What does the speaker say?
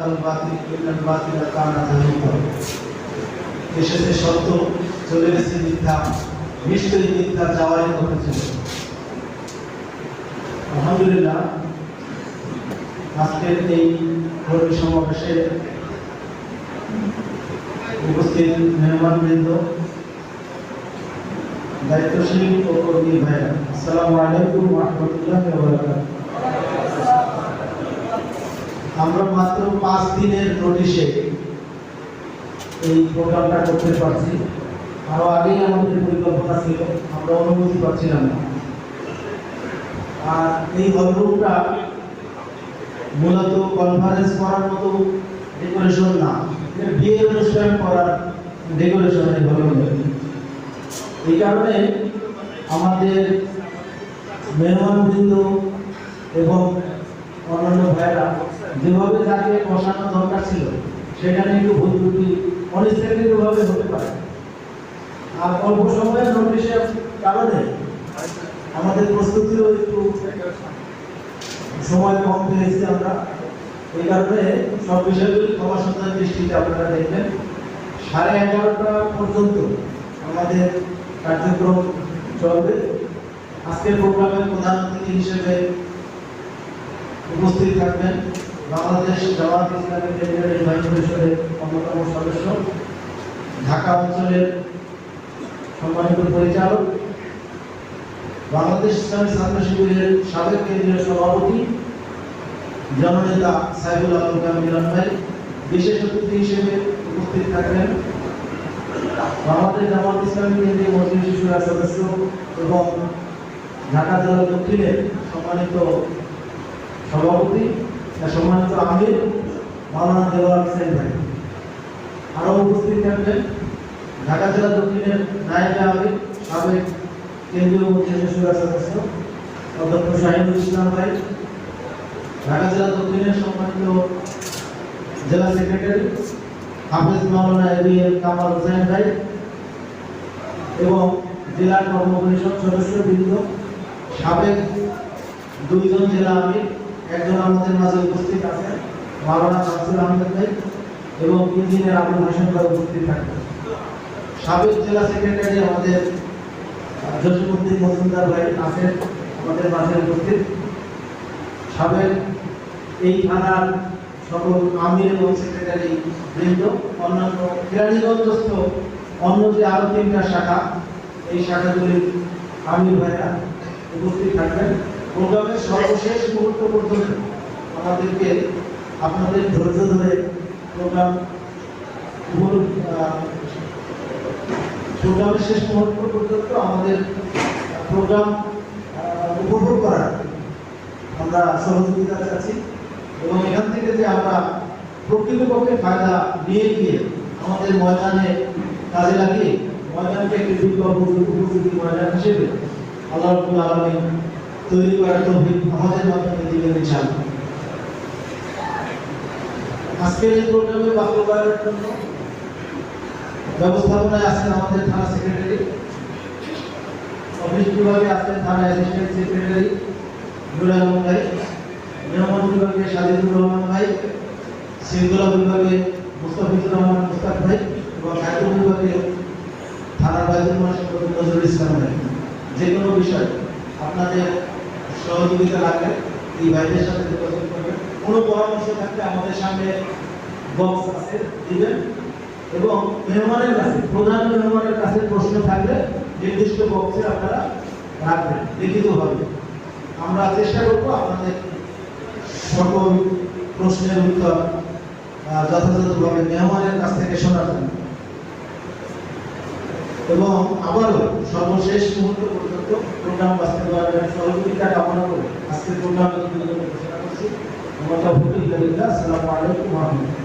যাকাল বাতিল ইন্নাল বাতিলা কানা যাহুকা। এসেছে সত্য, চলে গেছে মিথ্যা, নিশ্চয়ই মিথ্যা যাওয়াই ঘটেছিল। আলহামদুলিল্লাহ, আজকের এই কর্মী সমাবেশে উপস্থিত মেহমানবৃন্দ, দায়িত্বশীল ও কর্মী ভাইরা, আসসালামু আলাইকুম ওয়া রাহমাতুল্লাহি ওয়া বারাকাতুহু। আমরা মাত্র 5 দিনের নোটিশে এই প্রোগ্রামটা করতে পারছি। আরো আগেই আমাদের পরিকল্পনা ছিল, আমরা অনুমতি পাচ্ছিলাম না। আর এই হলরুমটা মূলত কনফারেন্স করার মতো ডেকোরেশন না, বিয়ে অনুষ্ঠান করার ডেকোরেশন এই হলরুমে। এই কারণে আমাদের মেহমানবৃন্দ এবং অন্যান্য ভাইরা যেভাবে যাকে বসানো দরকার ছিল সেখানে একটু ভুল ত্রুটি অনিচ্ছাকৃতভাবে হতে পারে। আর অল্প সময়ের নোটিশের কারণে আমাদের প্রস্তুতিও একটু সময় কম পেয়েছি আমরা। এই কারণে সব বিষয়গুলি ক্ষমা সুন্দর দৃষ্টিতে আপনারা দেখবেন। 11:30 পর্যন্ত আমাদের কার্যক্রম চলবে। আজকের প্রোগ্রামের প্রধান অতিথি হিসেবে উপস্থিত থাকবেন বাংলাদেশ জামাত ইসলামী কেন্দ্রীয় নির্বাহী পরিষদের অন্যতম সদস্য, ঢাকা অঞ্চলের সম্মানিত পরিচালক, বাংলাদেশ ইসলামী ছাত্র শিবিরের সাবেক কেন্দ্রীয় সভাপতি জননেতা সাইফুল আলম মিলন ভাই। বিশেষ অতিথি হিসেবে উপস্থিত থাকবেন বাংলাদেশ জামাত ইসলামী কেন্দ্রীয় মজলিস শুরার সদস্য এবং ঢাকা জেলা দক্ষিণের সম্মানিত সভাপতি, সম্মানিত আমির মাওলানা দেওয়ার হোসেন ভাই। আরও উপস্থিত থাকবেন ঢাকা জেলা দক্ষিণের নায়েবে আমির, সাবেক কেন্দ্রীয় মজলিস শুরার সদস্য অধ্যক্ষ শাহিনুল ইসলাম ভাই, ঢাকা জেলা দক্ষিণের সম্মানিত জেলা সেক্রেটারি হাফেজ মাওলানা এবিএম কামাল হোসেন ভাই এবং জেলা কর্ম পরিষদ সদস্যবৃন্দ, সাবেক 2 জন জেলা আমির, একজন আমাদের মাঝে উপস্থিত আছেন মাওলানা শামসুল আহমেদ ভাই এবং ইঞ্জিনিয়ার আবুল হোসেন ভাই উপস্থিত থাকবেন। সাবেক জেলা সেক্রেটারি আমাদের জসিমউদ্দিন মজুমদার ভাই আছেন আমাদের মাঝে উপস্থিত। সাবেক এই থানার সকল আমির এবং সেক্রেটারি বৃন্দ, অন্যান্য কেরানীগঞ্জস্থ অন্য যে আরো 3টা শাখা, এই শাখাগুলির আমির ভাইরা উপস্থিত থাকবেন। প্রোগ্রামের সর্বশেষ মুহূর্ত পর্যন্ত আমাদেরকে আপনাদের ধৈর্য ধরে প্রোগ্রামের শেষ মুহূর্ত পর্যন্ত আমাদের প্রোগ্রাম উপভোগ করার আমরা সহযোগিতা চাচ্ছি এবং এখান থেকে যে আমরা প্রকৃতপক্ষে ফায়দা নিয়ে গিয়ে আমাদের ময়দানে কাজে লাগিয়ে ময়দানকে একটি বিকল্প উপযোগী ময়দান হিসেবে আল্লাহ রাব্বুল আলামিন তৈরি করার তৌফিক আমাদের মাধ্যমে দিবেন ইনশাআল্লাহ। আজকের এই প্রোগ্রামে বাস্তবায়নের জন্য ব্যবস্থাপনায় আছেন আমাদের থানা সেক্রেটারি, অফিস বিভাগে আছেন থানা অ্যাসিস্ট্যান্ট সেক্রেটারি নুরুল আলম ভাই, মেহমান বিভাগে সাজিদুর রহমান ভাই, শৃঙ্খলা বিভাগে মুস্তাফিজুর রহমান মুস্তাক ভাই এবং খাদ্য বিভাগে থানার বাইদুল মাসিক নজরুল ইসলাম ভাই। যে কোনো বিষয় আপনাদের সহযোগিতা লাগবে এই ভাইদের সাথে যোগাযোগ করবেন। কোনো পরামর্শ থাকলে আমাদের সামনে বক্স আছে, দিবেন এবং মেহমানের কাছে, প্রধান মেহমানের কাছে প্রশ্ন থাকলে নির্দিষ্ট বক্সে আপনারা রাখবেন লিখিতভাবে। আমরা চেষ্টা করব আপনাদের সকল প্রশ্নের উত্তর যথাযথভাবে মেহমানের কাছ থেকে শোনার জন্য। এবং আবারও সর্বশেষ মুহূর্ত পর্যন্ত প্রোগ্রাম বাস্তবায়নের সহযোগিতা কামনা করে আজকের প্রোগ্রামে ঘোষণা করছি। আসসালামু আলাইকুম ওয়া রাহমাতুল্লাহ।